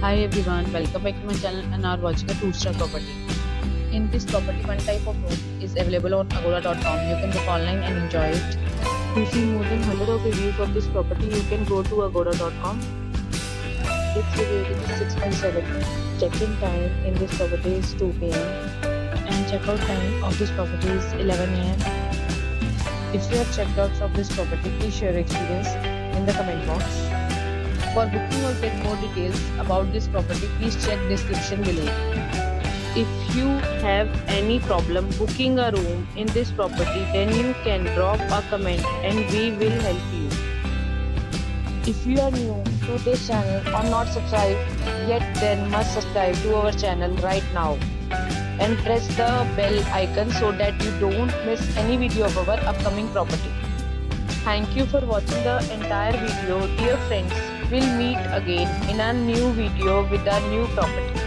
Hi everyone, welcome back to my channel and are watching a 2-star property. In this property, one type of room is available on agoda.com. You can book online and enjoy it. To see more than 100 of reviews of this property, you can go to agoda.com. Its review rating is 6.7. Check-in time in this property is 2 p.m. and check-out time of this property is 11 a.m. If you have checked out from this property, please share your experience in the comment box. For booking or get more details about this property, please check description below. If you have any problem booking a room in this property, then you can drop a comment and we will help you. If you are new to this channel or not subscribed yet, then must subscribe to our channel right now and press the bell icon so that you don't miss any video of our upcoming property. Thank you for watching the entire video, dear friends. We'll meet again in a new video with a new property.